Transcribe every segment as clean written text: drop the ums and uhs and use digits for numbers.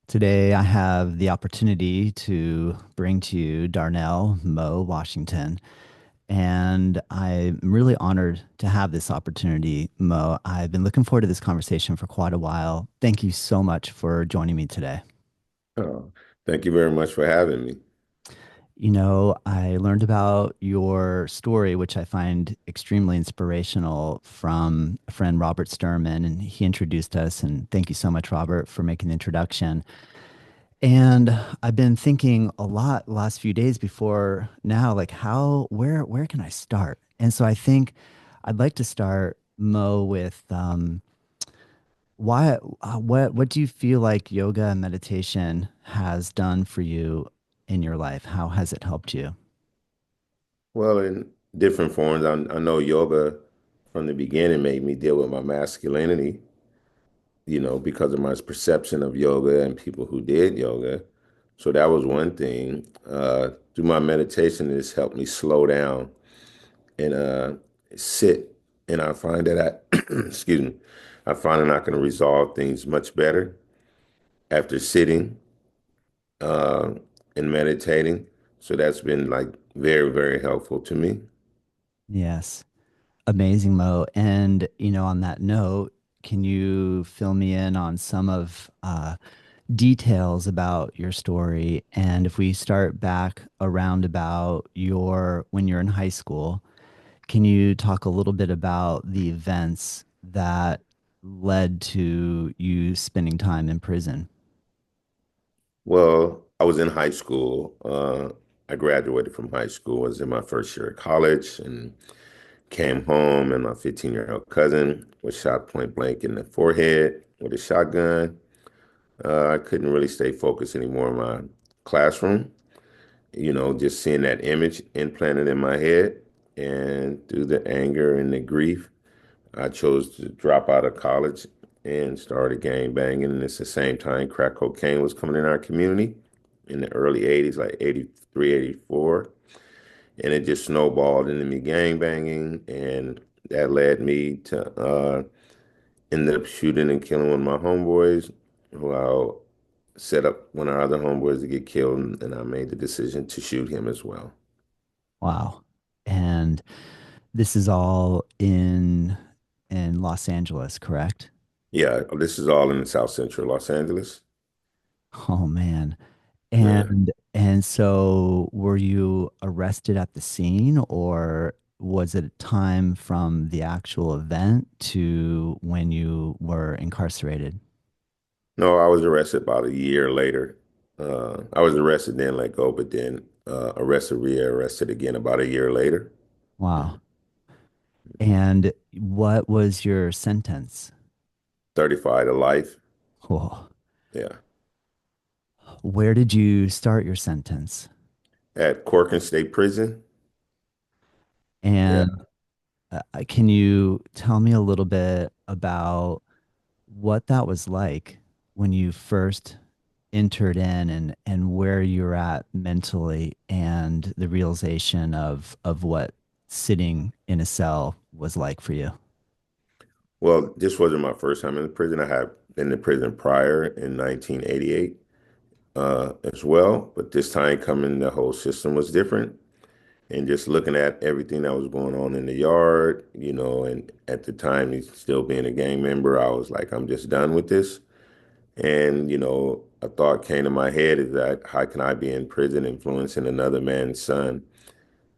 Today, I have the opportunity to bring to you Darnell Moe Washington. And I'm really honored to have this opportunity, Mo. I've been looking forward to this conversation for quite a while. Thank you so much for joining me today. Oh, thank you very much for having me. I learned about your story, which I find extremely inspirational from a friend, Robert Sturman, and he introduced us. And thank you so much, Robert, for making the introduction. And I've been thinking a lot the last few days before now, like where can I start? And so I think I'd like to start, Mo, with what do you feel like yoga and meditation has done for you in your life? How has it helped you? Well, in different forms, I know yoga from the beginning made me deal with my masculinity, because of my perception of yoga and people who did yoga. So that was one thing. Through my meditation, it's helped me slow down and sit. And I find that excuse me, I find that I can resolve things much better after sitting uh, and meditating. So that's been like very, very helpful to me. Yes. Amazing, Mo. And, on that note, can you fill me in on some of details about your story? And if we start back around about your when you're in high school, can you talk a little bit about the events that led to you spending time in prison? Well, I was in high school. I graduated from high school, was in my first year of college, and came home, and my 15-year-old cousin was shot point blank in the forehead with a shotgun. I couldn't really stay focused anymore in my classroom, just seeing that image implanted in my head. And through the anger and the grief, I chose to drop out of college and started gang banging. And it's the same time crack cocaine was coming in our community in the early 80s, like 83, 84. And it just snowballed into me gang banging. And that led me to end up shooting and killing one of my homeboys who I set up one of our other homeboys to get killed. And I made the decision to shoot him as well. Wow. And this is all in Los Angeles, correct? Yeah, this is all in the South Central Los Angeles. Oh man. Yeah. And so were you arrested at the scene, or was it time from the actual event to when you were incarcerated? No, I was arrested about a year later. I was arrested, then let go, but then arrested, rearrested again about a year later. Wow. And what was your sentence? 35 to life. Oh, Yeah. where did you start your sentence? At Corcoran State Prison. Yeah. And can you tell me a little bit about what that was like when you first entered in, and where you're at mentally, and the realization of what sitting in a cell was like for you? Well, this wasn't my first time in the prison. I had been in prison prior in 1988 as well, but this time coming, the whole system was different. And just looking at everything that was going on in the yard, and at the time, he's still being a gang member, I was like, I'm just done with this. And, a thought came to my head is that how can I be in prison influencing another man's son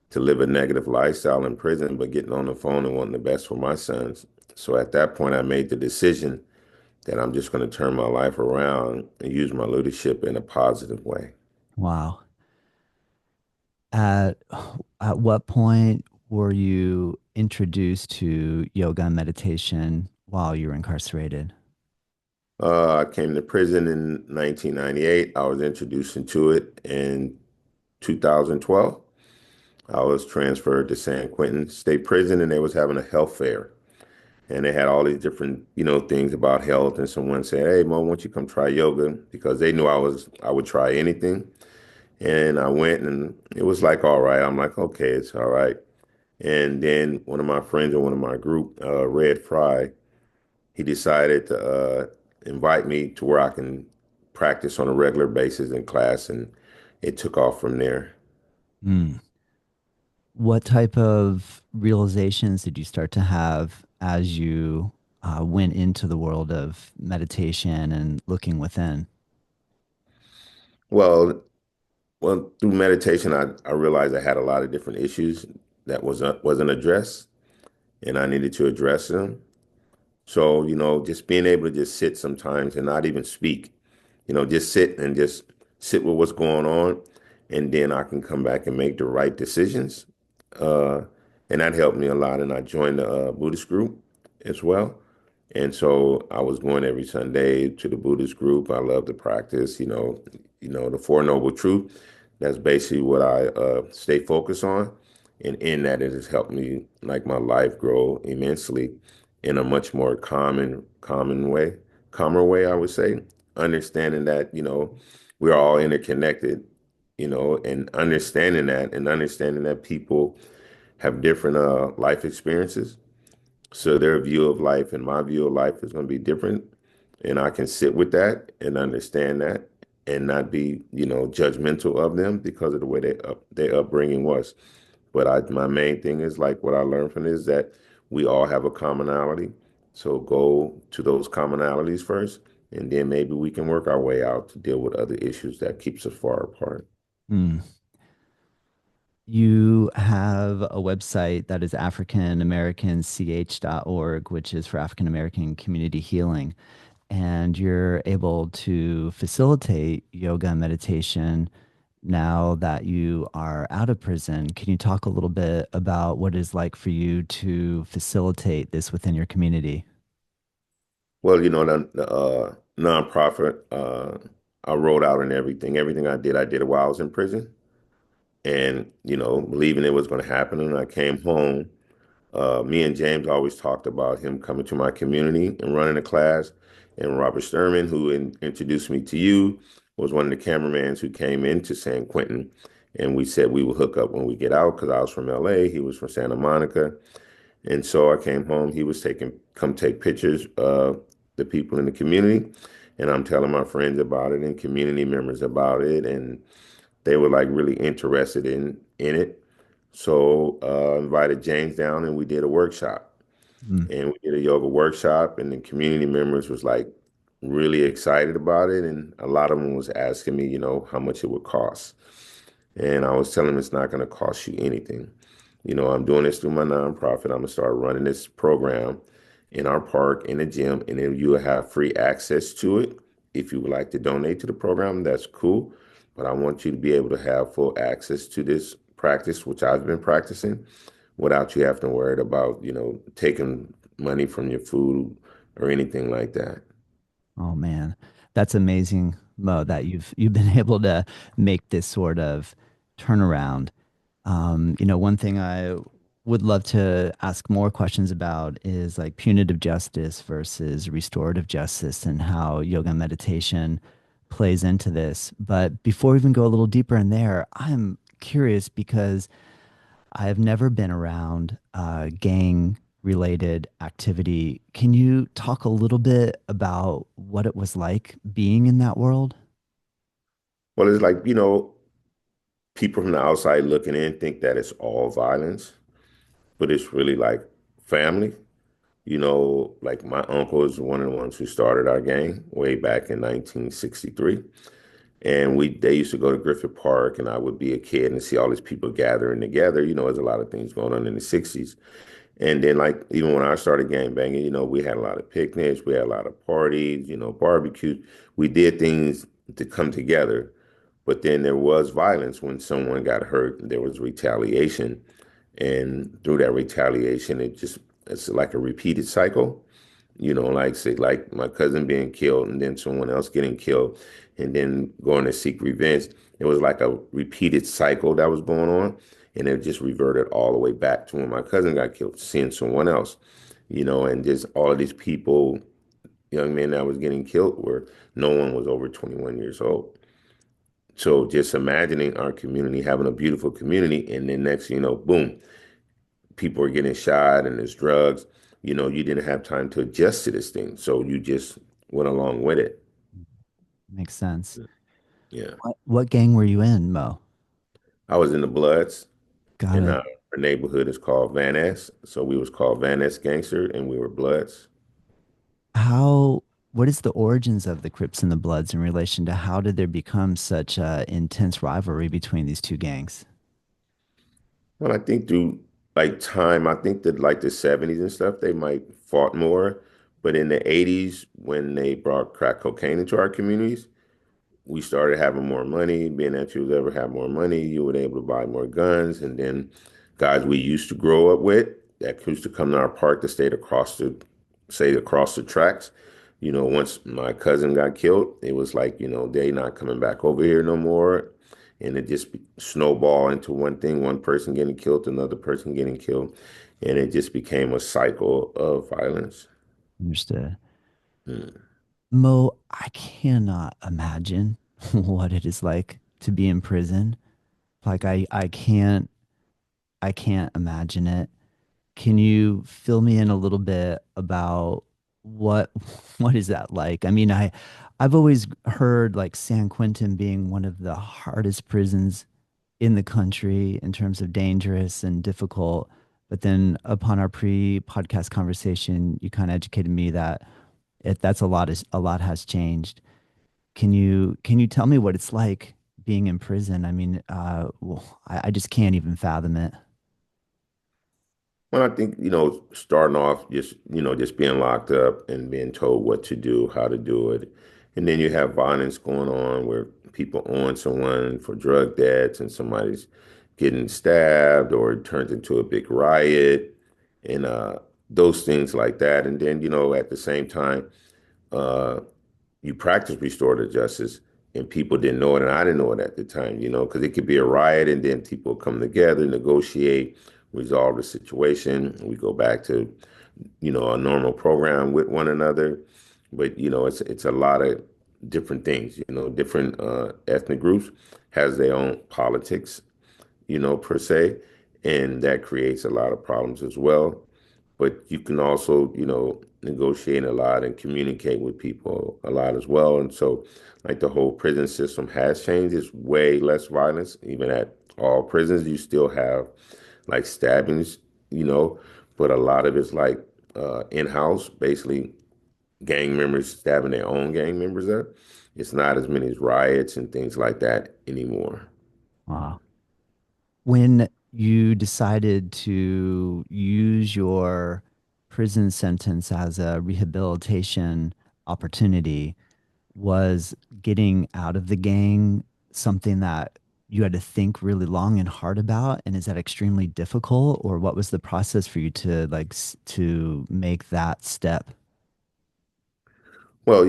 to live a negative lifestyle in prison, but getting on the phone and wanting the best for my sons? So at that point, I made the decision that I'm just going to turn my life around and use my leadership in a positive way. Wow. At at what point were you introduced to yoga and meditation while you were incarcerated? I came to prison in 1998. I was introduced into it in 2012. I was transferred to San Quentin State Prison, and they was having a health fair. And they had all these different, things about health. And someone said, "Hey, Mo, why don't you come try yoga?" Because they knew I would try anything. And I went, and it was like, all right. I'm like, okay, it's all right. And then one of my friends in one of my group, Red Fry, he decided to invite me to where I can practice on a regular basis in class, and it took off from there. Mm. What type of realizations did you start to have as you went into the world of meditation and looking within? Well, through meditation, I realized I had a lot of different issues that wasn't addressed, and I needed to address them. So, just being able to just sit sometimes and not even speak, just sit and just sit with what's going on, and then I can come back and make the right decisions. Uh, and that helped me a lot. And I joined the Buddhist group as well. And so I was going every Sunday to the Buddhist group. I love to practice, the Four Noble Truth. That's basically what I stay focused on. And in that, it has helped me, like my life grow immensely in a much more calmer way, I would say. Understanding that, we're all interconnected, and understanding that people have different life experiences. So their view of life and my view of life is going to be different. And I can sit with that and understand that and not be, judgmental of them because of the way their upbringing was. But my main thing is like what I learned from it is that we all have a commonality. So go to those commonalities first, and then maybe we can work our way out to deal with other issues that keeps us far apart. Mm. You have a website that is AfricanAmericanCH.org, which is for African American Community Healing. And you're able to facilitate yoga and meditation now that you are out of prison. Can you talk a little bit about what it's like for you to facilitate this within your community? Well, the nonprofit, I wrote out and everything. Everything I did it while I was in prison. And, believing it was going to happen. And I came home. Me and James always talked about him coming to my community and running a class. And Robert Sturman, who introduced me to you, was one of the cameramans who came into San Quentin. And we said we would hook up when we get out because I was from LA. He was from Santa Monica. And so I came home. He was come take pictures of the people in the community. And I'm telling my friends about it and community members about it. And they were like really interested in it. So invited James down and we did a workshop. Mm. And we did a yoga workshop and the community members was like really excited about it. And a lot of them was asking me, how much it would cost. And I was telling them it's not going to cost you anything. I'm doing this through my nonprofit. I'm gonna start running this program in our park in the gym, and then you will have free access to it. If you would like to donate to the program, that's cool. But I want you to be able to have full access to this practice, which I've been practicing, without you having to worry about, taking money from your food or anything like that. Oh man, that's amazing, Mo, that you've been able to make this sort of turnaround. One thing I would love to ask more questions about is like punitive justice versus restorative justice and how yoga and meditation plays into this. But before we even go a little deeper in there, I'm curious because I've never been around gang related activity. Can you talk a little bit about what it was like being in that world? Well, it's like, people from the outside looking in think that it's all violence, but it's really like family. Like my uncle is one of the ones who started our gang way back in 1963. And they used to go to Griffith Park, and I would be a kid and see all these people gathering together. There's a lot of things going on in the 60s. And then, like, even when I started gang banging, we had a lot of picnics, we had a lot of parties, barbecues. We did things to come together. But then there was violence when someone got hurt, there was retaliation. And through that retaliation, it's like a repeated cycle. Like say like my cousin being killed and then someone else getting killed and then going to seek revenge. It was like a repeated cycle that was going on. And it just reverted all the way back to when my cousin got killed, seeing someone else, and just all of these people, young men that was getting killed where no one was over 21 years old. So just imagining our community having a beautiful community and then next, boom, people are getting shot and there's drugs, you didn't have time to adjust to this thing. So you just went along with it. Makes sense. Yeah. What gang were you in, Mo? I was in the Bloods, Got and it. our neighborhood is called Van Ness. So we was called Van Ness Gangster, and we were Bloods. How, what is the origins of the Crips and the Bloods in relation to how did there become such a intense rivalry between these two gangs? Well, I think through like time, I think that like the 70s and stuff, they might fought more. But in the 80s, when they brought crack cocaine into our communities, we started having more money. Being that you was ever have more money, you were able to buy more guns. And then guys we used to grow up with that used to come to our park that stayed across the tracks. Once my cousin got killed, it was like, they not coming back over here no more. And it just snowballed into one thing, one person getting killed, another person getting killed. And it just became a cycle of violence. Understood. Mm. Mo, I cannot imagine what it is like to be in prison. Like I can't imagine it. Can you fill me in a little bit about what what is that like? I mean, I've always heard like San Quentin being one of the hardest prisons in the country in terms of dangerous and difficult. But then upon our pre-podcast conversation, you kind of educated me that that's a lot has changed. Can you tell me what it's like being in prison? I mean, well, I just can't even fathom it. Well, I think, starting off just being locked up and being told what to do, how to do it. And then you have violence going on where people on someone for drug debts and somebody's getting stabbed or it turns into a big riot and those things like that. And then, at the same time, uh, you practice restorative justice and people didn't know it and I didn't know it at the time, because it could be a riot and then people come together, negotiate, resolve the situation. We go back to, a normal program with one another. But, it's a lot of different things, different ethnic groups has their own politics, per se, and that creates a lot of problems as well. But you can also, negotiate a lot and communicate with people a lot as well. And so, like the whole prison system has changed. It's way less violence. Even at all prisons, you still have like stabbings, you know, but a lot of it's like in-house, basically gang members stabbing their own gang members up. It's not as many riots and things like that anymore. Wow. When you decided to use your prison sentence as a rehabilitation opportunity, was getting out of the gang something that you had to think really long and hard about? And is that extremely difficult, or what was the process for you to to make that step? Well,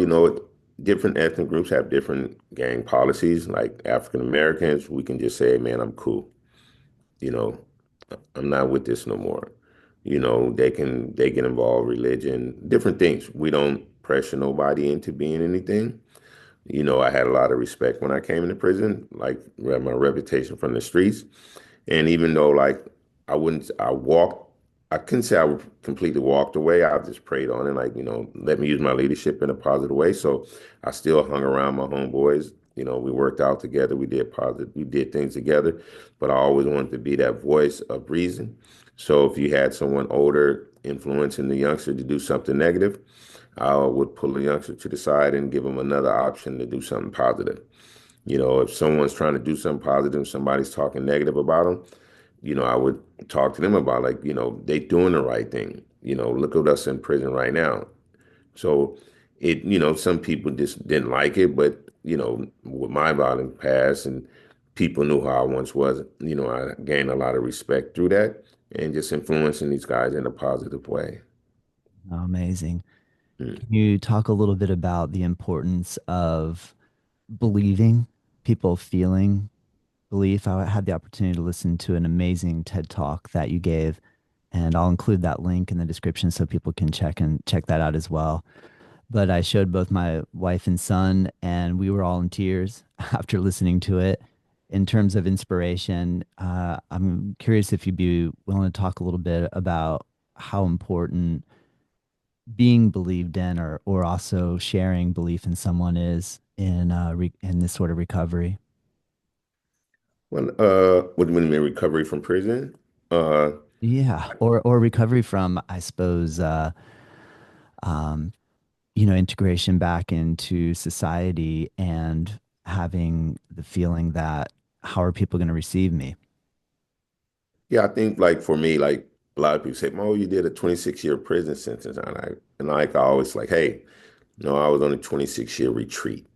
different ethnic groups have different gang policies. Like African Americans, we can just say, man, I'm cool. You know, I'm not with this no more. They get involved religion, different things. We don't pressure nobody into being anything. I had a lot of respect when I came into prison, like my reputation from the streets. And even though like I walked, I couldn't say completely walked away. I just prayed on it, like, let me use my leadership in a positive way. So I still hung around my homeboys. We worked out together. We did things together, but I always wanted to be that voice of reason. So if you had someone older influencing the youngster to do something negative, I would pull the youngster to the side and give them another option to do something positive. If someone's trying to do something positive, somebody's talking negative about them, I would talk to them about like, they doing the right thing. Look at us in prison right now. So some people just didn't like it, but with my violent past and people knew how I once was, I gained a lot of respect through that and just influencing these guys in a positive way. Oh, amazing. Mm. Can you talk a little bit about the importance of believing, people feeling belief? I had the opportunity to listen to an amazing TED talk that you gave, and I'll include that link in the description so people can check that out as well. But I showed both my wife and son, and we were all in tears after listening to it. In terms of inspiration, I'm curious if you'd be willing to talk a little bit about how important being believed in, or also sharing belief in someone is in in this sort of recovery. Well, what do you mean recovery from prison? Uh, Yeah, or recovery from, I suppose, um, integration back into society and having the feeling that how are people going to receive me? yeah, I think like for me, like a lot of people say, "Mo, you did a 26-year prison sentence," and like I always like, hey, no, I was on a 26-year retreat,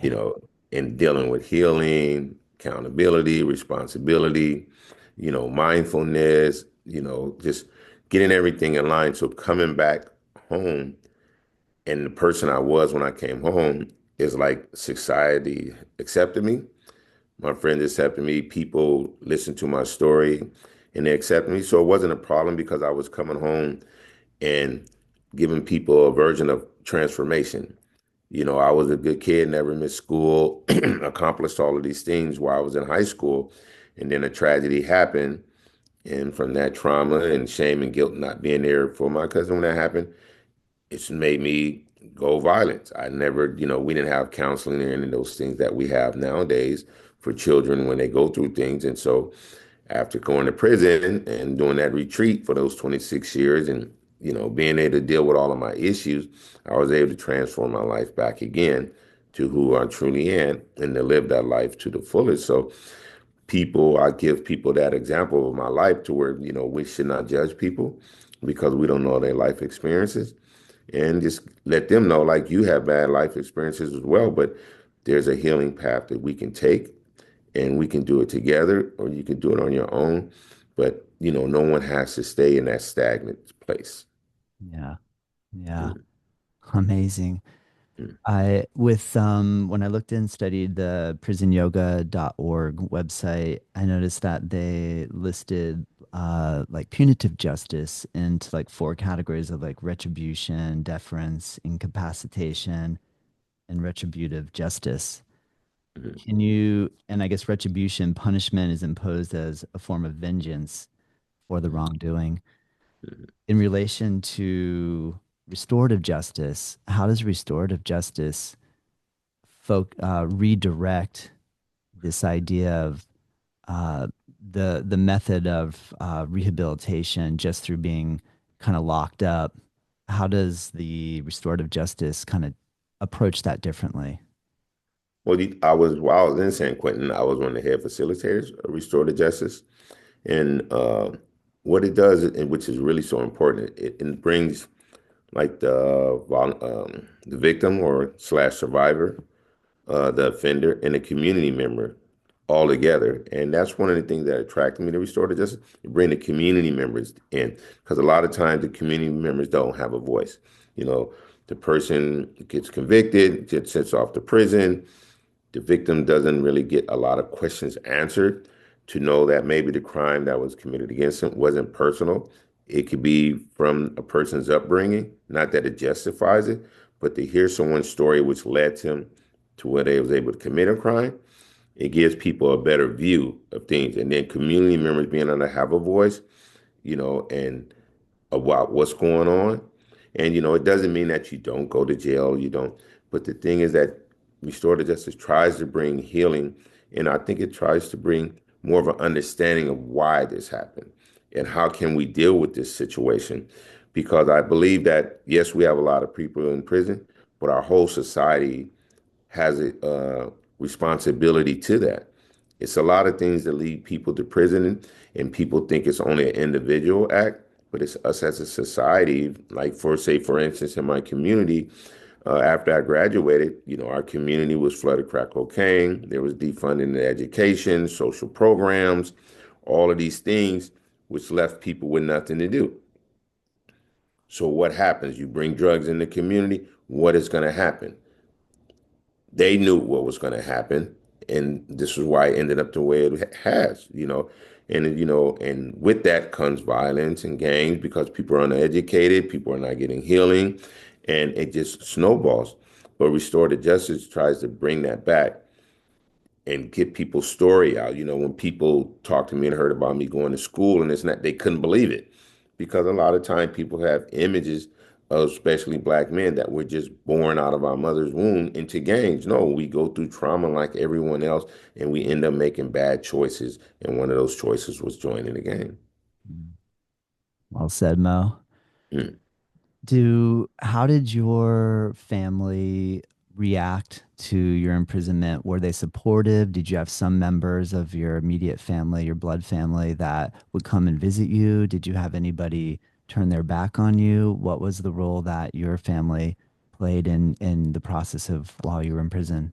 you Yeah, know, in dealing with healing, accountability, responsibility, mindfulness, just getting everything in line. So coming back home and the person I was when I came home is like society accepted me. My friends accepted me. People listened to my story and they accepted me. So it wasn't a problem because I was coming home and giving people a version of transformation. I was a good kid, never missed school, accomplished all of these things while I was in high school. And then a tragedy happened. And from that trauma and shame and guilt not being there for my cousin when that happened, it's made me go violent. I never, we didn't have counseling or any of those things that we have nowadays for children when they go through things. And so after going to prison and doing that retreat for those 26 years and, being able to deal with all of my issues, I was able to transform my life back again to who I truly am and to live that life to the fullest. So I give people that example of my life to where, we should not judge people because we don't know their life experiences and just let them know like you have bad life experiences as well, but there's a healing path that we can take and we can do it together or you can do it on your own. But, no one has to stay in that stagnant place. yeah, yeah. Mm, Amazing. mm, I with when I looked and studied the prisonyoga.org website, I noticed that they listed like punitive justice into like four categories of like retribution, deference, incapacitation, and retributive justice. mm, Can you, and I guess retribution, punishment is imposed as a form of vengeance for the mm, wrongdoing. mm. In relation to restorative justice, how does restorative justice redirect this idea of uh, the method of rehabilitation just through being kind of locked up? How does the restorative justice kind of approach that differently? Well, while I was in San Quentin, I was one of the head facilitators of restorative justice. And what it does, and which is really so important, it brings like the victim or slash survivor, the offender, and the community member all together. And that's one of the things that attracted me to restorative justice. You bring the community members in because a lot of times the community members don't have a voice. You know, the person gets convicted, gets sent off to prison, the victim doesn't really get a lot of questions answered to know that maybe the crime that was committed against him wasn't personal. It could be from a person's upbringing, not that it justifies it, but to hear someone's story which led him to where they was able to commit a crime, it gives people a better view of things. And then community members being able to have a voice, and about what's going on. And it doesn't mean that you don't go to jail, you don't. But the thing is that restorative justice tries to bring healing, and I think it tries to bring more of an understanding of why this happened and how can we deal with this situation. Because I believe that yes, we have a lot of people in prison, but our whole society has a responsibility to that. It's a lot of things that lead people to prison, and people think it's only an individual act, but it's us as a society. Like for instance, in my community, after I graduated, our community was flooded crack cocaine. There was defunding the education, social programs, all of these things, which left people with nothing to do. So what happens? You bring drugs in the community. What is going to happen? They knew what was going to happen, and this is why it ended up the way it has. And with that comes violence and gangs because people are uneducated, people are not getting healing, and it just snowballs. But restorative justice tries to bring that back and get people's story out. When people talk to me and heard about me going to school and it's not, they couldn't believe it because a lot of time people have images especially black men, that we're just born out of our mother's womb into gangs. No, we go through trauma like everyone else, and we end up making bad choices. And one of those choices was joining the gang. Well said, Mo. Mm. How did your family react to your imprisonment? Were they supportive? Did you have some members of your immediate family, your blood family, that would come and visit you? Did you have anybody turn their back on you? What was the role that your family played in the process of while you were in prison?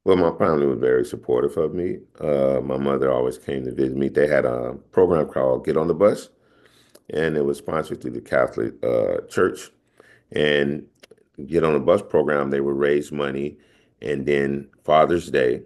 Well, my family was very supportive of me. My mother always came to visit me. They had a program called Get on the Bus, and it was sponsored through the Catholic Church. And Get on the Bus program, they would raise money, and then Father's Day,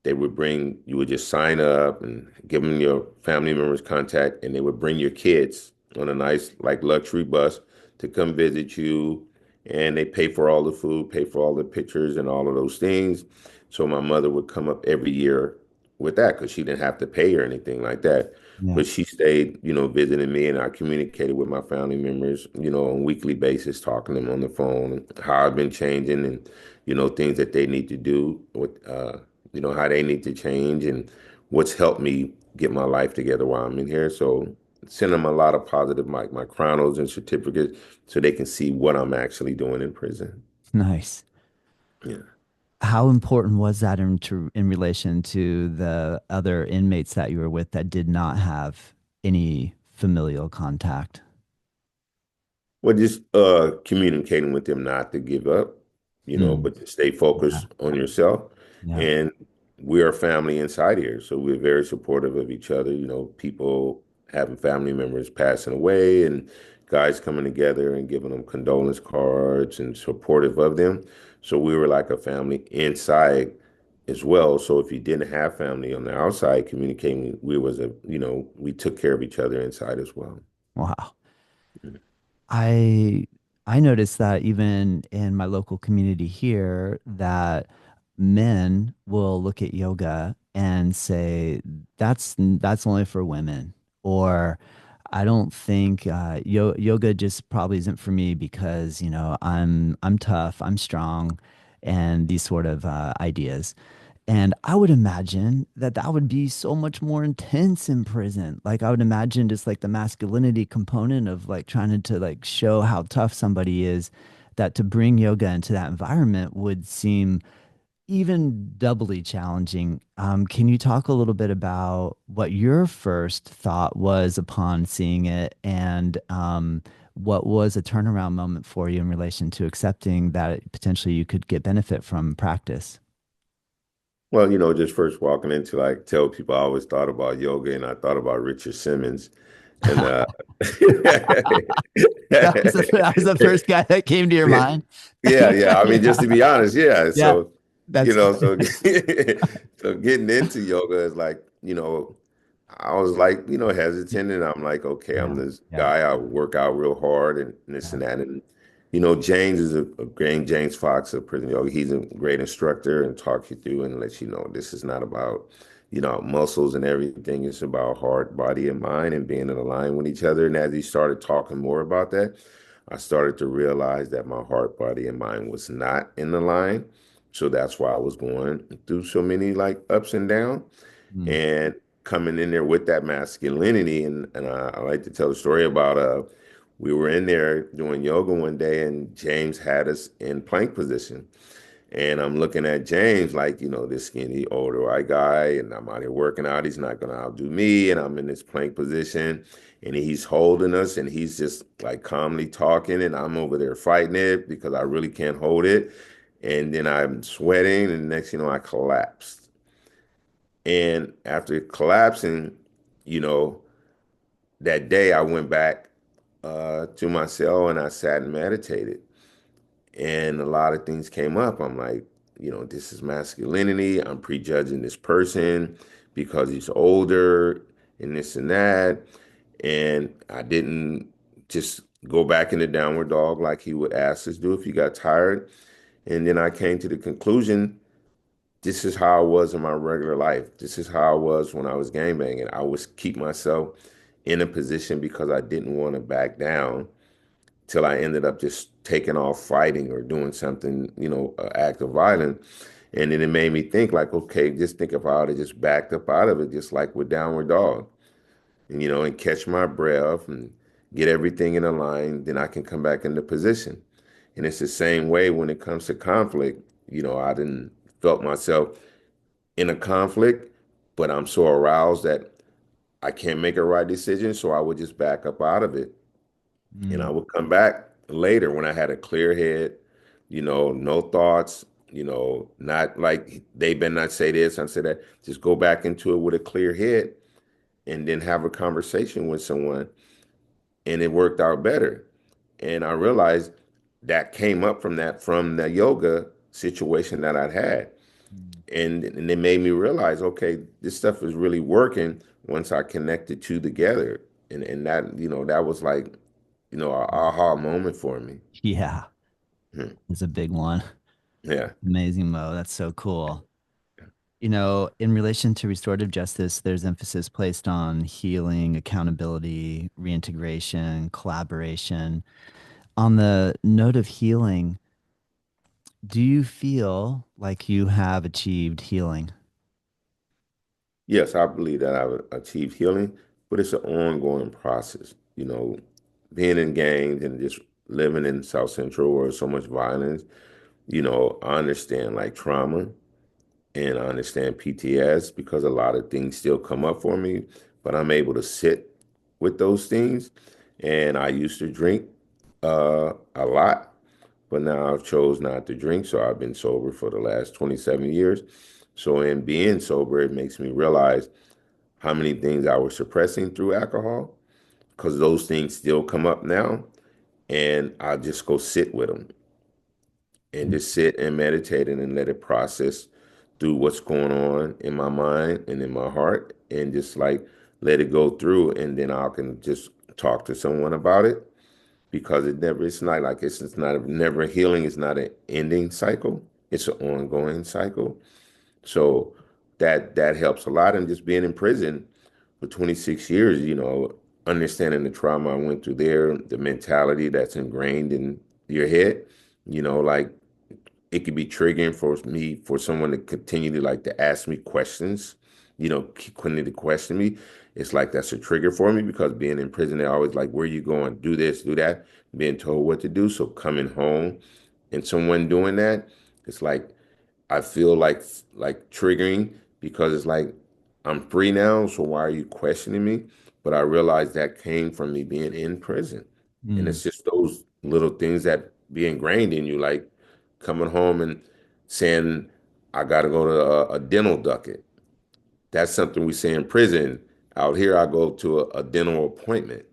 they would bring, you would just sign up and give them your family members contact, and they would bring your kids on a nice like luxury bus to come visit you. And they pay for all the food, pay for all the pictures and all of those things. So my mother would come up every year with that because she didn't have to pay or anything like that. Yeah. But she stayed, visiting me, and I communicated with my family members, on a weekly basis, talking to them on the phone, and how I've been changing, and things that they need to do with how they need to change, and what's helped me get my life together while I'm in here. So send them a lot of positive, my chronos and certificates, so they can see what I'm actually doing in prison. Nice. Yeah. How important was that in relation to the other inmates that you were with that did not have any familial contact? Well, just communicating with them not to give up, Mm, but to stay yeah, focused on yourself. yeah. And we're a family inside here, so we're very supportive of each other. People having family members passing away, and guys coming together and giving them condolence cards and supportive of them. So we were like a family inside as well. So if you didn't have family on the outside communicating, we took care of each other inside as well. Wow. I I noticed that even in my local community here, that men will look at yoga and say that's only for women, or I don't think yoga just probably isn't for me because I'm tough, I'm strong, and these sort of ideas. And I would imagine that that would be so much more intense in prison. Like I would imagine just like the masculinity component of like trying to like show how tough somebody is, that to bring yoga into that environment would seem even doubly challenging. Can you talk a little bit about what your first thought was upon seeing it, and what was a turnaround moment for you in relation to accepting that potentially you could get benefit from practice? Well, just first walking into like tell people I always thought about yoga, and I thought about Richard Simmons. And That was the first guy that came to your mind. yeah, yeah. I mean, just to Yeah. be honest, yeah. Yeah. So, That's so so getting into yoga is like, I was like, hesitant, and I'm like, okay, I'm yeah. this Yeah. guy. I work out real hard and this Yeah. and that. And James is a great James Fox of prison yoga. He's a great instructor and talks you through and lets you know this is not about, muscles and everything. It's about heart, body, and mind, and being in line with each other. And as he started talking more about that, I started to realize that my heart, body, and mind was not in the line. So that's why I was going through so many like ups and downs, Mm. and coming in there with that masculinity. And I like to tell a story about we were in there doing yoga one day, and James had us in plank position. And I'm looking at James like, this skinny older white guy, and I'm out here working out. He's not gonna outdo me. And I'm in this plank position, and he's holding us, and he's just like calmly talking, and I'm over there fighting it because I really can't hold it. And then I'm sweating, and next, I collapsed. And after collapsing, you know, that day I went back to my cell, and I sat and meditated. And a lot of things came up. I'm like, this is masculinity. I'm prejudging this person because he's older and this and that. And I didn't just go back in the downward dog like he would ask us to do if he got tired. And then I came to the conclusion, this is how I was in my regular life. This is how I was when I was gangbanging. I would keep myself in a position because I didn't want to back down till I ended up just taking off fighting or doing something, act of violence. And then it made me think like, okay, just think if I would have just backed up out of it, just like with Downward Dog, and and catch my breath and get everything in a line, then I can come back into position. And it's the same way when it comes to conflict. I didn't felt myself in a conflict, but I'm so aroused that I can't make a right decision, so I would just back up out of it. And I Mm, would come back later when I had a clear head, no thoughts, not like they better not say this and say that. Just go back into it with a clear head and then have a conversation with someone. And it worked out better. And I realized that came up from the yoga situation that I'd had. mm, And it made me realize, okay, this stuff is really working once I connected two together. And that, that was like, an aha moment for me. yeah, Hmm. it's a big one. Yeah. Amazing, Mo. That's so cool. In relation to restorative justice, there's emphasis placed on healing, accountability, reintegration, collaboration. On the note of healing, do you feel like you have achieved healing? Yes, I believe that I've achieved healing, but it's an ongoing process. Being in gangs and just living in South Central where there's so much violence, I understand like trauma and I understand PTS because a lot of things still come up for me, but I'm able to sit with those things. And I used to drink a lot, but now I've chose not to drink. So I've been sober for the last 27 years. So in being sober, it makes me realize how many things I was suppressing through alcohol because those things still come up now. And I just go sit with them and just sit and meditate and let it process through what's going on in my mind and in my heart and just like let it go through and then I can just talk to someone about it because it's not like it's not never healing, it's not an ending cycle, it's an ongoing cycle. So that helps a lot. And just being in prison for 26 years, understanding the trauma I went through there, the mentality that's ingrained in your head, like it could be triggering for me for someone to continue to like to ask me questions, keep continuing to question me. It's like that's a trigger for me because being in prison, they're always like, where you going? Do this, do that, being told what to do. So coming home and someone doing that, it's like I feel like triggering because it's like I'm free now, so why are you questioning me? But I realized that came from me being in prison. And Mm, it's just those little things that be ingrained in you, like coming home and saying, I got to go to a dental ducket. That's something we say in prison. Out here, I go to a dental appointment.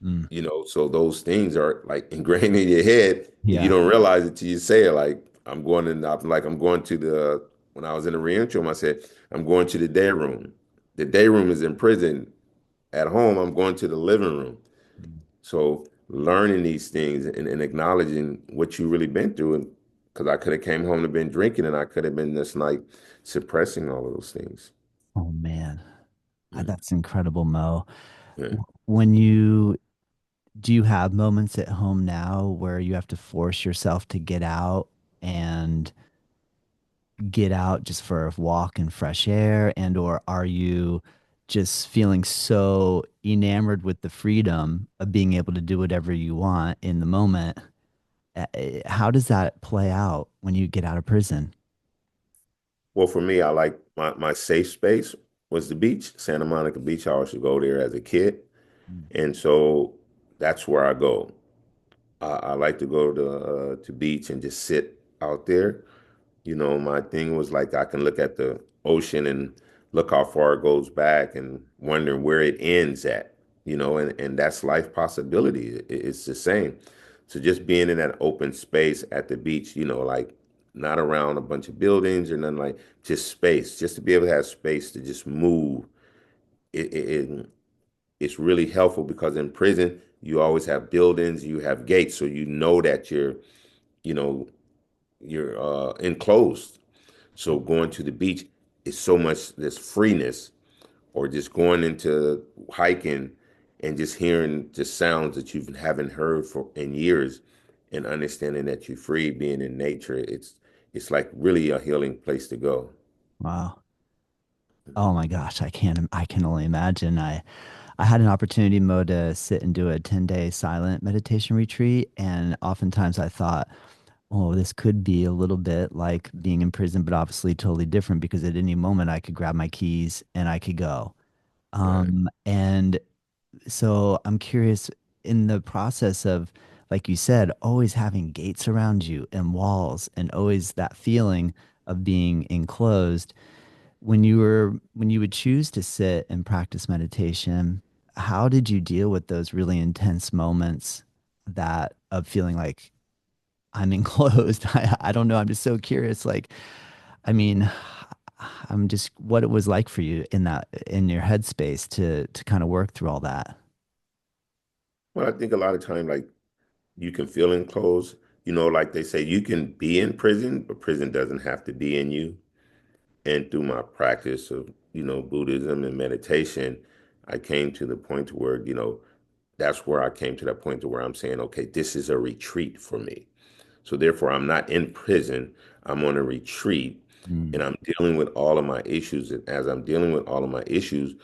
mm, So those things are like ingrained in your head and you yeah. don't realize it till you say it. Like I'm going to when I was in the reentry room, I said, I'm going to the day room. The day room is in prison. At home, I'm going to the living room. Mm. So learning these things and acknowledging what you really been through, and because I could have came home and been drinking, and I could have been just like suppressing all of those things. Oh man, Mm, that's incredible, Mo. yeah. When you do you have moments at home now where you have to force yourself to and get out just for a walk and fresh air, and or are you just feeling so enamored with the freedom of being able to do whatever you want in the moment? How does that play out when you get out of prison? Well, for me, I like my safe space was the beach, Santa Monica Beach. I used to go there as a kid, Mm, and so that's where I go. I like to go to beach and just sit out there. My thing was like I can look at the ocean and look how far it goes back and wonder where it ends at, and that's life possibility. It's the same. So just being in that open space at the beach, like not around a bunch of buildings or nothing like just space, just to be able to have space to just move. It's really helpful because in prison, you always have buildings, you have gates, so you know that you know, you're enclosed. So going to the beach is so much this freeness, or just going into hiking. and just hearing just sounds that you haven't heard for in years, and understanding that you're free, being in nature, it's like really a healing place to go. Wow. Oh my gosh, I can only imagine. I had an opportunity, Mo, to sit and do a 10-day silent meditation retreat, and oftentimes I thought, oh, this could be a little bit like being in prison, but obviously totally different because at any moment I could grab my keys and I could go. Right. And so I'm curious in the process of, like you said, always having gates around you and walls and always that feeling of being enclosed. When you would choose to sit and practice meditation, how did you deal with those really intense moments that of feeling like I'm enclosed? I don't know. I'm just so curious. Like, I mean, I'm just what it was like for you in that in your headspace to kind of work through all that. Well, I think a lot of time, like you can feel enclosed. Like they say, you can be in prison, but prison doesn't have to be in you. And through my practice of, Buddhism and meditation, I came to the point where, that's where I came to that point to where I'm saying, okay, this is a retreat for me. So therefore, I'm not in prison. I'm on a retreat, and Mm, I'm dealing with all of my issues. And as I'm dealing with all of my issues,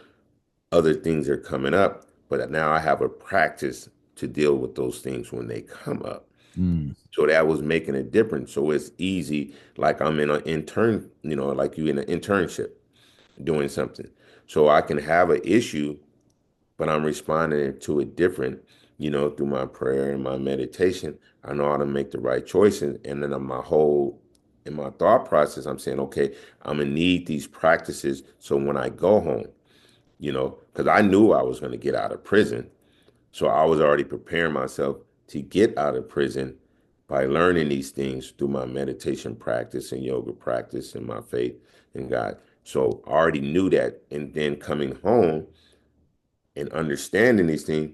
other things are coming up. But now I have a practice to deal with those things when they come up. mm, So that was making a difference. So it's easy, like I'm in an intern, like you in an internship doing something. So I can have an issue, but I'm responding to it different, through my prayer and my meditation. I know how to make the right choices. And then in my thought process, I'm saying, okay, I'm gonna need these practices. So when I go home, because I knew I was going to get out of prison. So I was already preparing myself to get out of prison by learning these things through my meditation practice and yoga practice and my faith in God. So I already knew that. And then coming home and understanding these things,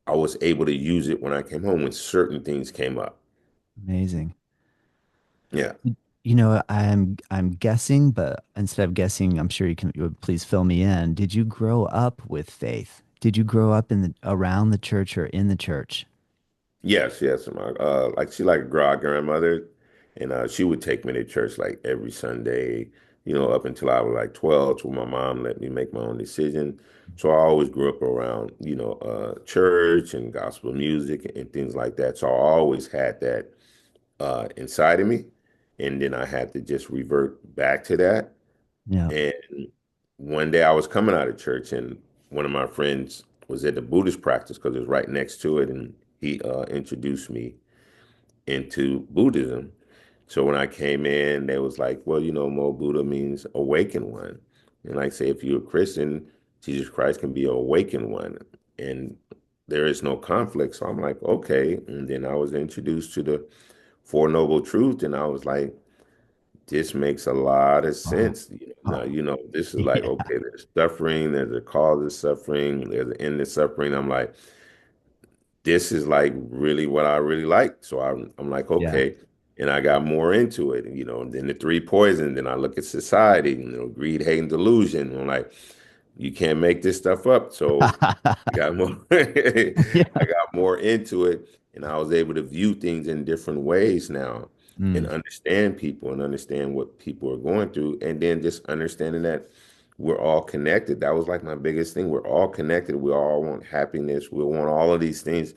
I was able to use it when I came home when certain things came up. amazing. Yeah. You know, I'm guessing, but instead of guessing, I'm sure you would please fill me in. Did you grow up with faith? Did you grow up in the around the church or in the church? Yes, yes. Like she like a grandmother, and she would take me to church like every Sunday, up until I was like 12, till my mom let me make my own decision. So I always grew up around, church and gospel music and things like that. So I always had that inside of me, and then I had to just revert back to that. Yeah. And one day I was coming out of church, and one of my friends was at the Buddhist practice because it was right next to it, and he introduced me into Buddhism. So when I came in, they was like, well, Mo, Buddha means awakened one. And like say, if you're a Christian, Jesus Christ can be an awakened one. And there is no conflict. So I'm like, okay. And then I was introduced to the Four Noble Truths, and I was like, this makes a lot of Oh, sense. Now, oh, this is like, yeah. okay, there's suffering, there's a cause of suffering, there's an end of suffering. I'm like, this is like really what I really like. So I'm like, Yeah. okay. And I got more into it, and then the three poisons. Then I look at society, greed, hate, and delusion. I'm like, you can't make this stuff up. So I got more, I Yeah. got more into it, and I was able to view things in different ways now, and Mm, understand people and understand what people are going through, and then just understanding that we're all connected. That was like my biggest thing. We're all connected. We all want happiness. We want all of these things,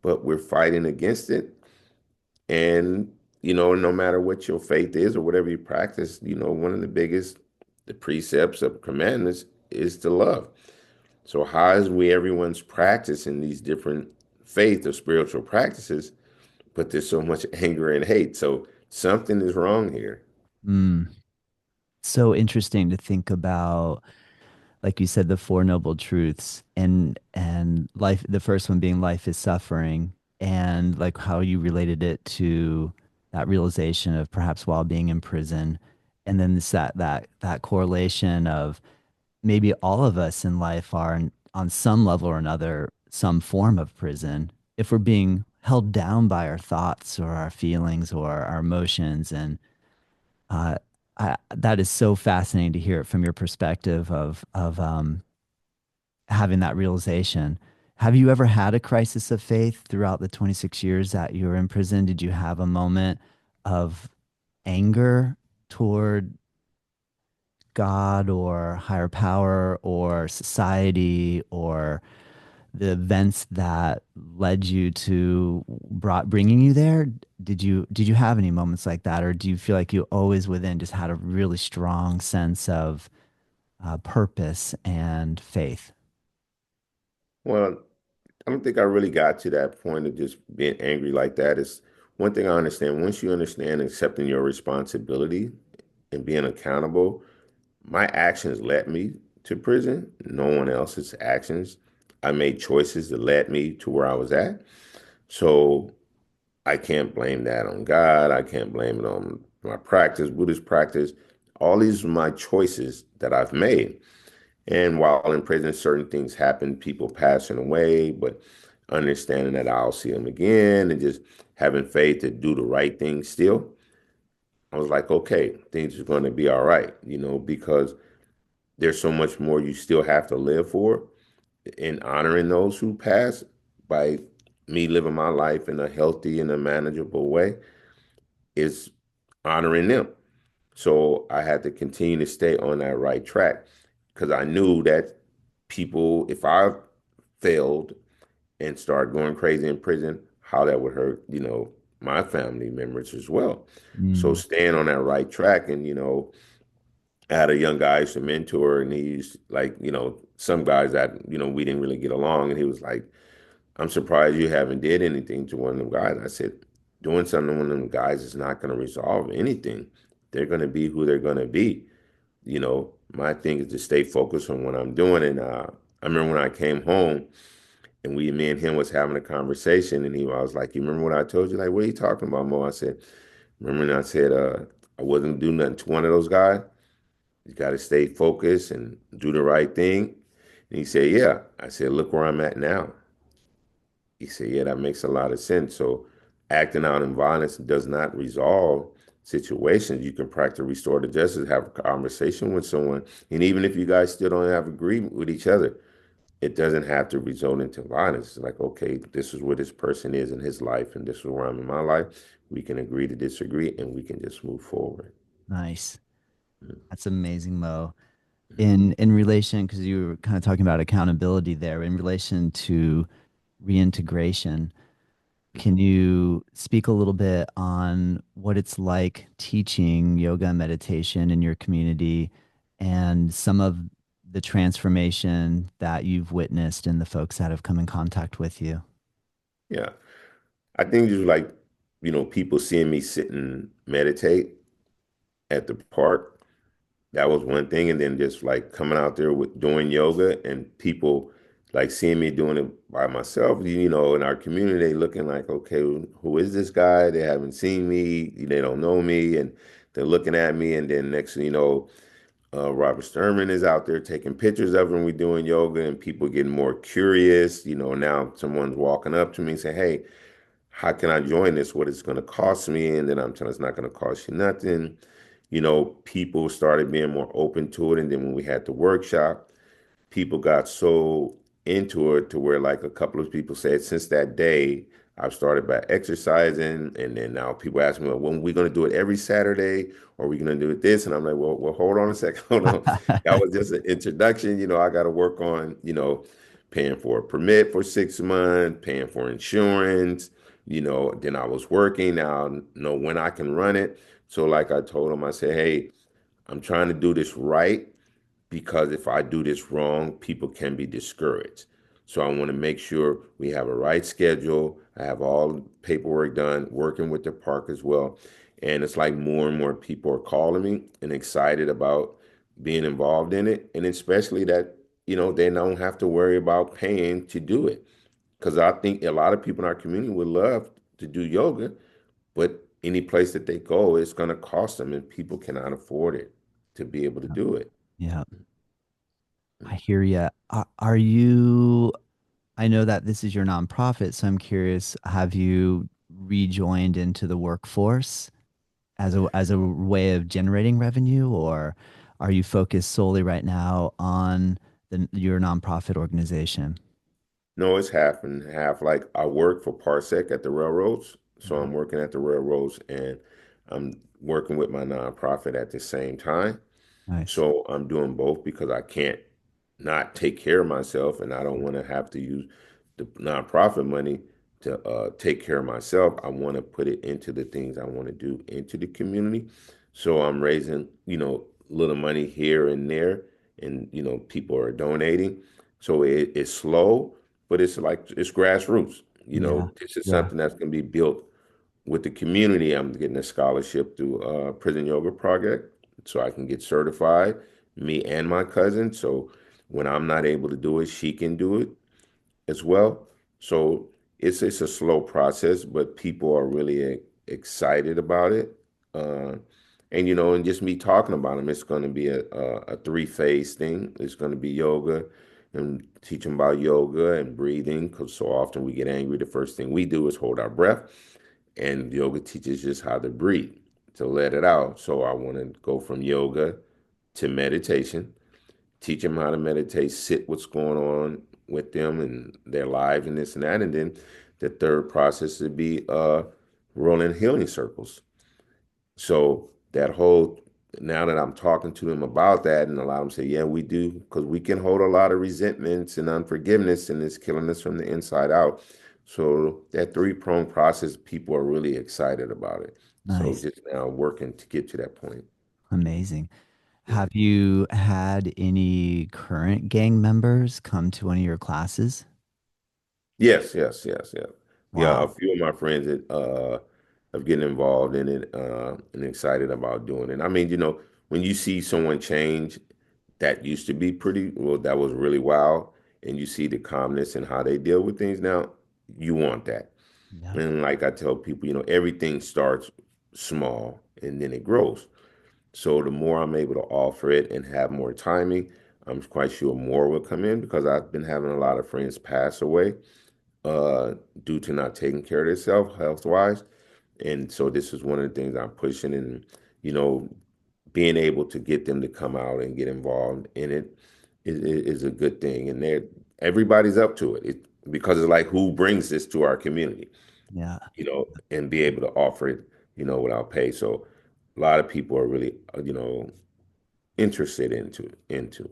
but we're fighting against it. And, no matter what your faith is or whatever you practice, one of the biggest, the precepts of commandments is to love. So how is we everyone's practicing these different faith or spiritual practices, but there's so much anger and hate. So something is wrong here. mm. So interesting to think about, like you said, the Four Noble Truths and life, the first one being life is suffering, and like how you related it to that realization of perhaps while being in prison, and then this that correlation of maybe all of us in life are on some level or another some form of prison if we're being held down by our thoughts or our feelings or our emotions. And uh, that is so fascinating to hear it from your perspective of having that realization. Have you ever had a crisis of faith throughout the 26 years that you were in prison? Did you have a moment of anger toward God or higher power or society or the events that led you to bringing you there? Did you have any moments like that, or do you feel like you always within just had a really strong sense of purpose and faith? Well, I don't think I really got to that point of just being angry like that. It's one thing I understand. Once you understand accepting your responsibility and being accountable, my actions led me to prison, no one else's actions. I made choices that led me to where I was at. So I can't blame that on God. I can't blame it on my practice, Buddhist practice. All these are my choices that I've made. And while in prison, certain things happen, people passing away, but understanding that I'll see them again and just having faith to do the right thing still, I was like, okay, things are going to be all right, because there's so much more you still have to live for. In honoring those who pass by me living my life in a healthy and a manageable way is honoring them. So I had to continue to stay on that right track because I knew that people, if I failed and started going crazy in prison, how that would hurt, my family members as well. So Mm, staying on that right track and, I had a young guy I used to mentor and he's like, some guys that, we didn't really get along and he was like, I'm surprised you haven't did anything to one of them guys. I said, doing something to one of them guys is not going to resolve anything. They're going to be who they're going to be. My thing is to stay focused on what I'm doing. And I remember when I came home and me and him was having a conversation and I was like, you remember what I told you? Like, what are you talking about, Mo? I said, remember when I said I wasn't doing nothing to one of those guys? You got to stay focused and do the right thing. And he said, yeah. I said, look where I'm at now. He said, yeah, that makes a lot of sense. So acting out in violence does not resolve situations. You can practice restorative justice, have a conversation with someone. And even if you guys still don't have agreement with each other, it doesn't have to result into violence. It's like, okay, this is where this person is in his life, and this is where I'm in my life. We can agree to disagree, and we can just move forward. nice. That's amazing, Mo. In relation, because you were kind of talking about accountability there, in relation to reintegration, can you speak a little bit on what it's like teaching yoga and meditation in your community and some of the transformation that you've witnessed in the folks that have come in contact with you? Yeah. I think just like, people seeing me sit and meditate at the park. That was one thing. And then just like coming out there with doing yoga and people like seeing me doing it by myself, in our community, they looking like, okay, who is this guy? They haven't seen me, they don't know me, and they're looking at me. And then next thing you know, Robert Sturman is out there taking pictures of him. We doing yoga, and people getting more curious. Now someone's walking up to me and say, "Hey, how can I join this? What it's going to cost me?" And then I'm telling, it's not going to cost you nothing. People started being more open to it. And then when we had the workshop, people got so into it to where like a couple of people said since that day I've started by exercising, and then now people ask me, well, when are we going to do it every Saturday, or are we going to do it this? And I'm like, well, hold on a second. Hold on. That was just an introduction. I got to work on, paying for a permit for 6 months, paying for insurance. Then I was working. Now I know when I can run it. So like I told them, I said, hey, I'm trying to do this right, because if I do this wrong, people can be discouraged. So I want to make sure we have a right schedule. I have all the paperwork done, working with the park as well. And it's like more and more people are calling me and excited about being involved in it. And especially that, they don't have to worry about paying to do it. Because I think a lot of people in our community would love to do yoga, but any place that they go, it's going to cost them, and people cannot afford it to be able to do it. Yeah, I hear you. Are you, I know that this is your nonprofit, so I'm curious, have you rejoined into the workforce as a way of generating revenue, or are you focused solely right now on your nonprofit organization? No, it's half and half. Like I work for Parsec at the railroads, so Mhm. I'm working at the railroads and I'm working with my nonprofit at the same time. Nice. So I'm doing both because I can't not take care of myself, and I don't Yeah. want to have to use the nonprofit money to take care of myself. I want to put it into the things I want to do into the community. So I'm raising, little money here and there, and people are donating. So it's slow, but it's like it's grassroots. Yeah. This is Yeah. something that's going to be built with the community. I'm getting a scholarship through Prison Yoga Project so I can get certified, me and my cousin. So when I'm not able to do it, she can do it as well. So it's a slow process, but people are really excited about it. Uh, and just me talking about them, it's going to be a three-phase thing. It's going to be yoga and teach them about yoga and breathing because so often we get angry. The first thing we do is hold our breath, and yoga teaches us how to breathe, to let it out. So I want to go from yoga to meditation, teach them how to meditate, sit what's going on with them and their lives and this and that. And then the third process would be rolling healing circles. So that whole now that I'm talking to them about that and a lot of them say, yeah, we do, because we can hold a lot of resentments and unforgiveness and it's killing us from the inside out. So that three-pronged process, people are really excited about it. So Nice. just now working to get to that point. Amazing. Yeah. Have you had any current gang members come to one of your classes? Yes, yes, yes, yes. Yeah, a Wow. few of my friends that have getting involved in it and excited about doing it. I mean, when you see someone change that used to be pretty, well, that was really wild, and you see the calmness and how they deal with things now, you want that. Yep. And like I tell people, everything starts small and then it grows. So the more I'm able to offer it and have more timing, I'm quite sure more will come in because I've been having a lot of friends pass away uh, due to not taking care of themselves health wise. And so this is one of the things I'm pushing and, you know, being able to get them to come out and get involved in it is a good thing. And everybody's up to it. Because it's like who brings this to our community, Yeah. and be able to offer it, without pay. So a lot of people are really, interested into it.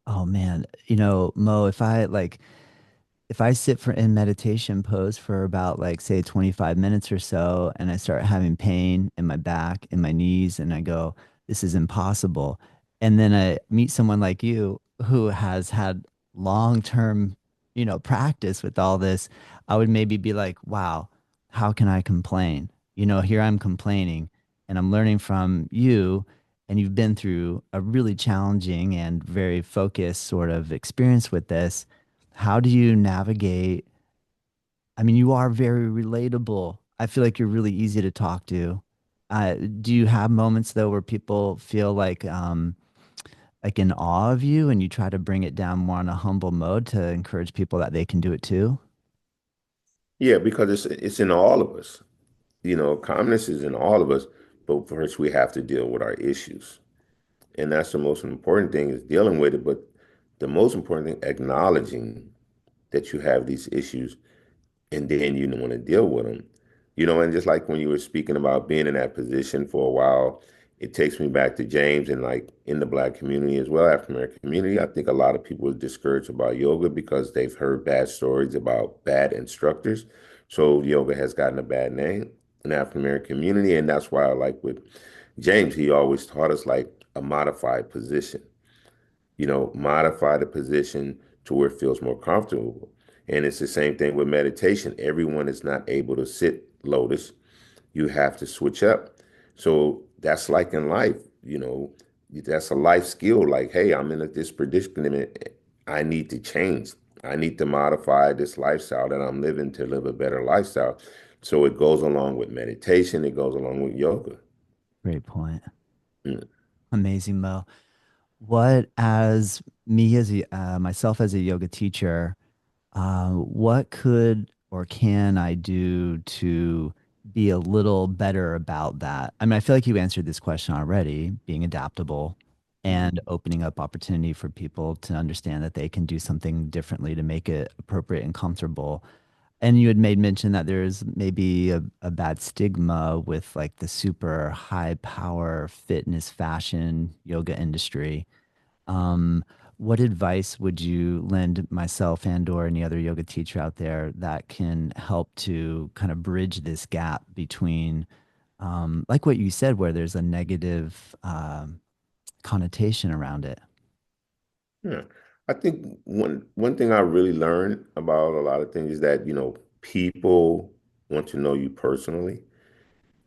Oh man, Mo, if I sit for in meditation pose for about like say 25 minutes or so and I start having pain in my back in my knees and I go, this is impossible. And then I meet someone like you who has had long-term, practice with all this, I would maybe be like, wow, how can I complain? Here I'm complaining and I'm learning from you and you've been through a really challenging and very focused sort of experience with this. How do you navigate? I mean, you are very relatable. I feel like you're really easy to talk to. Do you have moments though where people feel like in awe of you and you try to bring it down more on a humble mode to encourage people that they can do it too? Yeah, because it's in all of us. Calmness is in all of us, but first we have to deal with our issues. And that's the most important thing is dealing with it. But the most important thing, acknowledging that you have these issues and then you want to deal with them. And just like when you were speaking about being in that position for a while, it takes me back to James and like in the Black community as well, African American community. I think a lot of people are discouraged about yoga because they've heard bad stories about bad instructors. So yoga has gotten a bad name in the African American community. And that's why I like with James, he always taught us like a modified position, modify the position to where it feels more comfortable. And it's the same thing with meditation. Everyone is not able to sit lotus. You have to switch up. So that's like in life, that's a life skill. Like, hey, I'm in this predicament. I need to change. I need to modify this lifestyle that I'm living to live a better lifestyle. So it goes along with meditation. It goes along with yoga. Great point. Mm. Amazing, Mo. What as me as a myself as a yoga teacher, what could or can I do to be a little better about that? I mean, I feel like you answered this question already, being adaptable and opening up opportunity for people to understand that they can do something differently to make it appropriate and comfortable. And you had made mention that there's maybe a bad stigma with like the super high power fitness fashion yoga industry. Um, what advice would you lend myself and or any other yoga teacher out there that can help to kind of bridge this gap between, like what you said, where there's a negative connotation around it? Yeah. I think one thing I really learned about a lot of things is that, people want to know you personally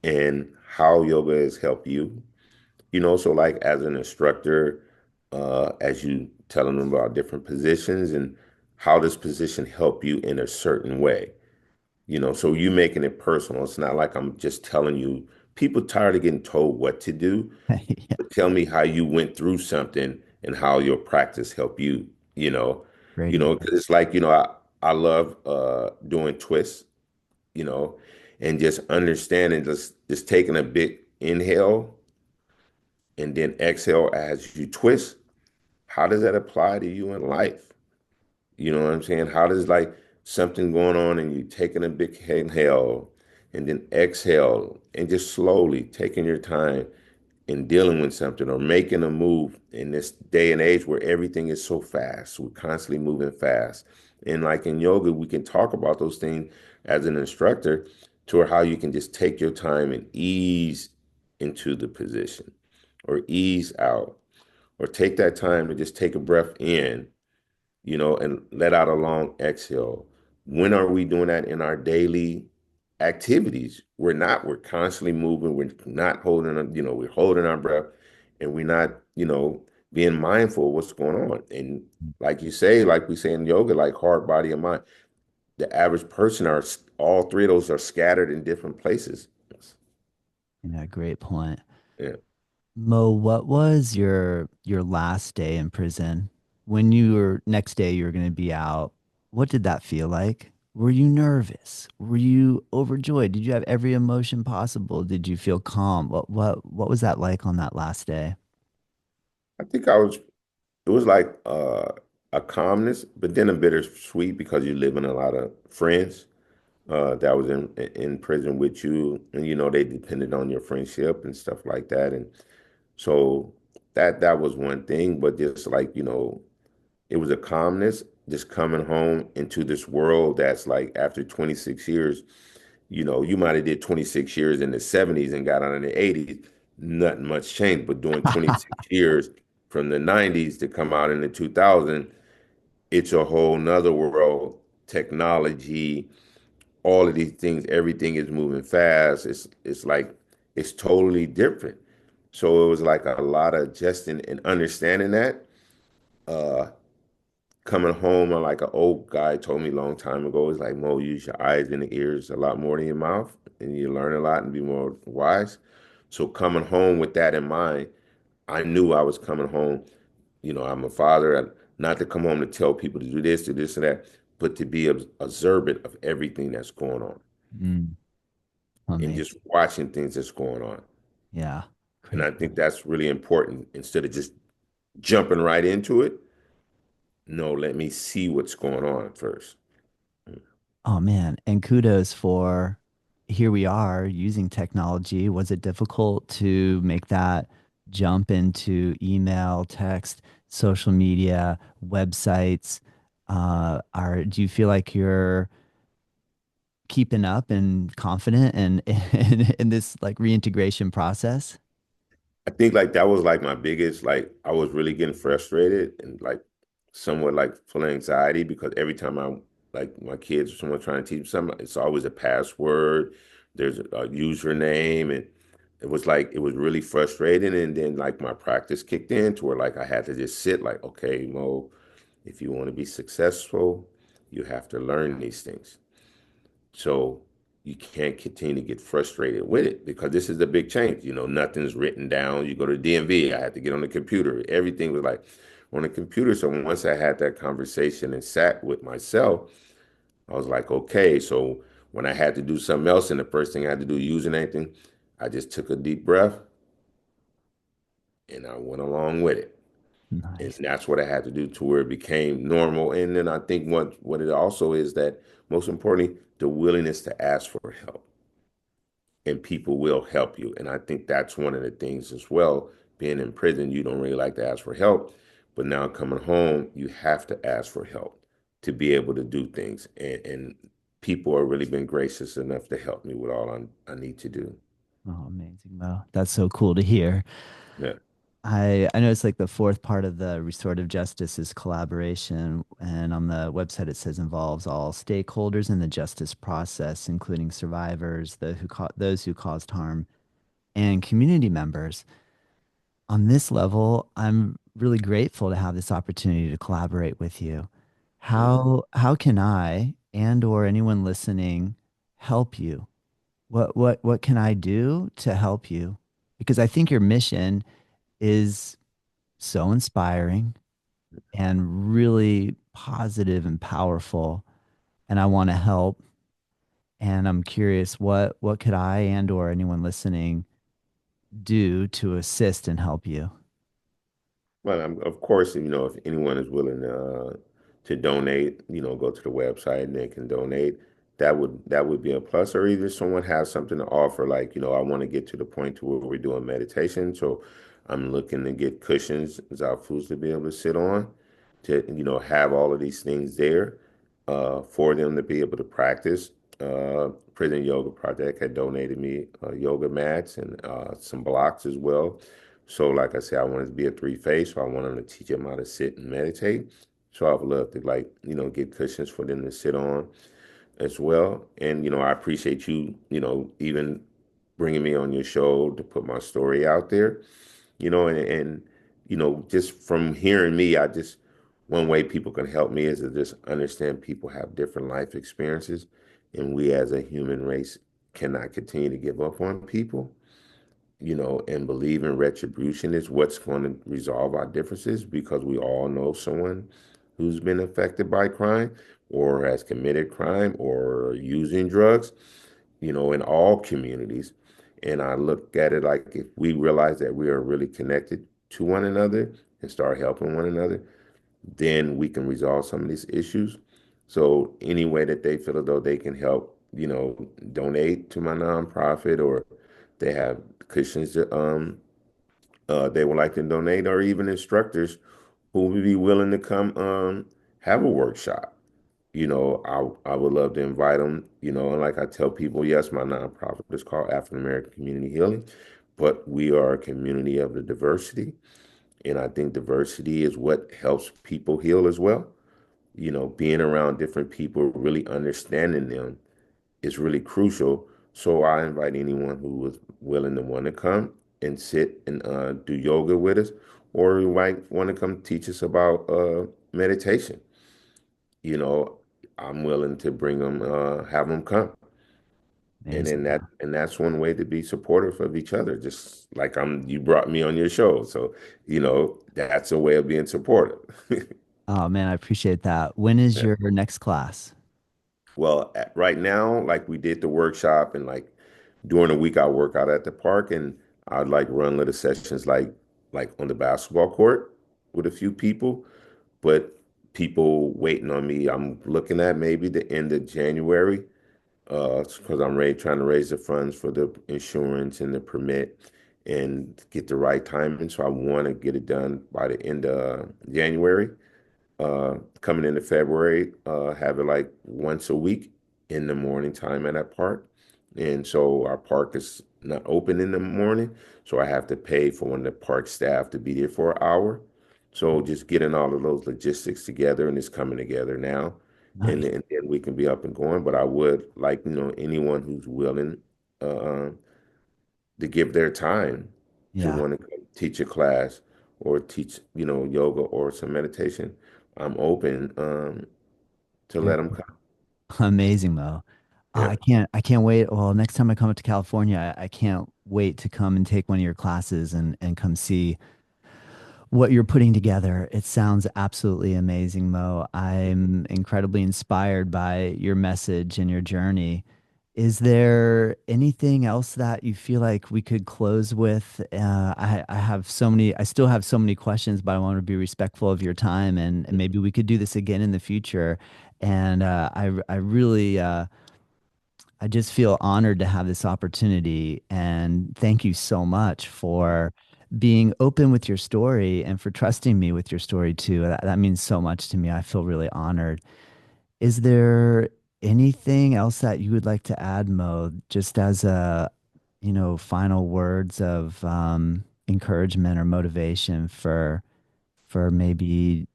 and how yoga has helped you. So like as an instructor, as you telling them about different positions and how this position help you in a certain way. So you making it personal. It's not like I'm just telling you. People tired of getting told what to do, Yeah, but tell me how you went through something and how your practice helped you, you know. great advice. 'Cause it's like, I love doing twists, you know, and just understanding just taking a big inhale and then exhale as you twist. How does that apply to you in life? You know what I'm saying? How does like something going on and you taking a big inhale and then exhale and just slowly taking your time in dealing with something or making a move in this day and age where everything is so fast. We're constantly moving fast. And like in yoga, we can talk about those things as an instructor to how you can just take your time and ease into the position or ease out or take that time and just take a breath in, and let out a long exhale. When are we doing that in our daily activities? We're not. We're constantly moving. We're not we're holding our breath and we're not, being mindful of what's going on. And like you say, like we say in yoga, like heart, body, and mind, the average person all three of those are scattered in different places. Yeah, great point. Yeah. Mo, what was your last day in prison? When you were next day you were going to be out, what did that feel like? Were you nervous? Were you overjoyed? Did you have every emotion possible? Did you feel calm? What was that like on that last day? I think it was like a calmness, but then a bittersweet because you live in a lot of friends that was in prison with you, and they depended on your friendship and stuff like that, and so that was one thing. But just like it was a calmness, just coming home into this world that's like after 26 years, you might have did 26 years in the 70s and got out in the 80s, nothing much changed. But doing 26 years from the 90s to come out in the 2000s, it's a whole nother world. Technology, all of these things, everything is moving fast. It's like it's totally different. So it was like a lot of adjusting and understanding that. Uh, Coming home, like an old guy told me a long time ago, is like, Mo, use your eyes and the ears a lot more than your mouth, and you learn a lot and be more wise. So coming home with that in mind, I knew I was coming home. I'm a father, and not to come home to tell people to do this, and that, but to be observant of everything that's going on Mm, and just amazing. watching things that's going on. Yeah, And great I think point. that's really important. Instead of just jumping right into it, no, let me see what's going on first. Oh man, and kudos for here we are using technology. Was it difficult to make that jump into email, text, social media, websites? Do you feel like you're keeping up and confident and in this like reintegration process? I think like that was like my biggest, like I was really getting frustrated and like somewhat like full of anxiety because every time I like my kids or someone trying to teach them something, it's always a password, there's a username, and it was really frustrating. And then like my practice kicked in to where like I had to just sit like, okay, Mo, if you want to be successful, you have to learn these things. So you can't continue to get frustrated with it because this is the big change. Nothing's written down. You go to DMV, I had to get on the computer. Everything was like on the computer. So once I had that conversation and sat with myself, I was like, okay. So when I had to do something else and the first thing I had to do using anything, I just took a deep breath and I went along with it. And Nice. that's what I had to do to where it became normal. And then I think what it also is that most importantly, the willingness to ask for help, and people will help you. And I think that's one of the things as well. Being in prison, you don't really like to ask for help, but now coming home, you have to ask for help to be able to do things. And people have really been gracious enough to help me with all I need to do. Oh, amazing, Mo. That's so cool to hear. Yeah. I know it's like the fourth part of the restorative justice is collaboration, and on the website it says involves all stakeholders in the justice process, including survivors, those who caused harm, and community members. On this level, I'm really grateful to have this opportunity to collaborate with you. Mhm. How can I and or anyone listening help you? What can I do to help you? Because I think your mission is so inspiring and really positive and powerful, and I want to help, and I'm curious what could I and or anyone listening do to assist and help you? Well, of course, if anyone is willing to donate, go to the website and they can donate. That would be a plus. Or either someone has something to offer, like I want to get to the point to where we're doing meditation, so I'm looking to get cushions, Zalfus to be able to sit on, to have all of these things there for them to be able to practice. Prison Yoga Project had donated me yoga mats and some blocks as well. So, like I said, I wanted to be a three-phase, so I wanted to teach them how to sit and meditate. So I would love to get cushions for them to sit on as well. And I appreciate you, even bringing me on your show to put my story out there. And just from hearing me, I just one way people can help me is to just understand people have different life experiences, and we as a human race cannot continue to give up on people, and believe in retribution is what's going to resolve our differences, because we all know someone who's been affected by crime or has committed crime or using drugs, in all communities. And I look at it like, if we realize that we are really connected to one another and start helping one another, then we can resolve some of these issues. So any way that they feel as though they can help, donate to my nonprofit, or they have cushions that they would like to donate, or even instructors who would be willing to come have a workshop. I would love to invite them, and like I tell people, yes, my nonprofit is called African American Community Healing, but we are a community of the diversity. And I think diversity is what helps people heal as well. Being around different people, really understanding them is really crucial. So I invite anyone who is willing to want to come and sit and do yoga with us, or you might want to come teach us about meditation. You know, I'm willing to bring them, have them come. And Amazing. then that's one way to be supportive of each other. Just like you brought me on your show, so that's a way of being supportive. Oh man, I appreciate that. When is Yeah. your next class? Well, right now, like we did the workshop, and like during the week I work out at the park, and I'd like run little sessions like on the basketball court with a few people, but people waiting on me. I'm looking at maybe the end of January, because I'm ready trying to raise the funds for the insurance and the permit and get the right timing. So I want to get it done by the end of January. Coming into February, have it like once a week in the morning time at that park. And so our park is not open in the morning, so I have to pay for one of the park staff to be there for an hour. So just getting all of those logistics together, and it's coming together now, and Nice. then we can be up and going. But I would like, anyone who's willing uh, to give their time to Yeah. want to teach a class or teach, yoga or some meditation. I'm open to Yeah. let them come. Amazing, Mo. Yeah. I can't wait. Well, next time I come up to California, I can't wait to come and take one of your classes and come see what you're putting together. It sounds absolutely amazing, Mo. I'm incredibly inspired by your message and your journey. Is there anything else that you feel like we could close with? I have so many, I still have so many questions, but I want to be respectful of your time, and maybe we could do this again in the future. And I really, I just feel honored to have this opportunity. And thank you so much for being open with your story and for trusting me with your story too. That means so much to me. I feel really honored. Is there anything else that you would like to add, Mo, just as final words of encouragement or motivation for maybe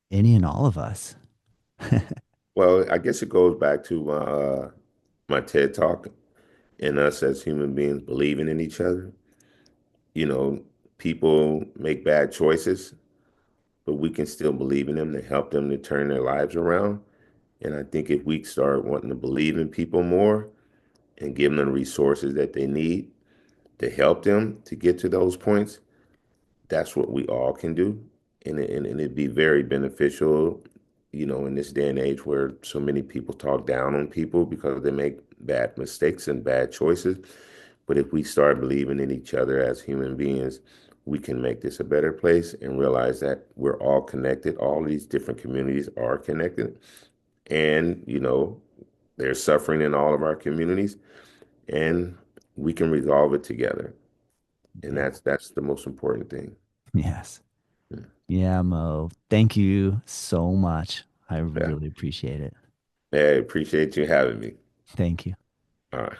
any and all of us? Well, I guess it goes back to my TED talk and us as human beings believing in each other. You know, people make bad choices, but we can still believe in them to help them to turn their lives around. And I think if we start wanting to believe in people more and give them the resources that they need to help them to get to those points, that's what we all can do. And it'd be very beneficial, in this day and age where so many people talk down on people because they make bad mistakes and bad choices. But if we start believing in each other as human beings, we can make this a better place and realize that we're all connected. All these different communities are connected. And, there's suffering in all of our communities, and we can resolve it together. And Yeah. that's the most important thing. Yes. Yeah, Mo. Thank you so much. I Yeah. really appreciate it. Hey, appreciate you having me. Thank you. All right.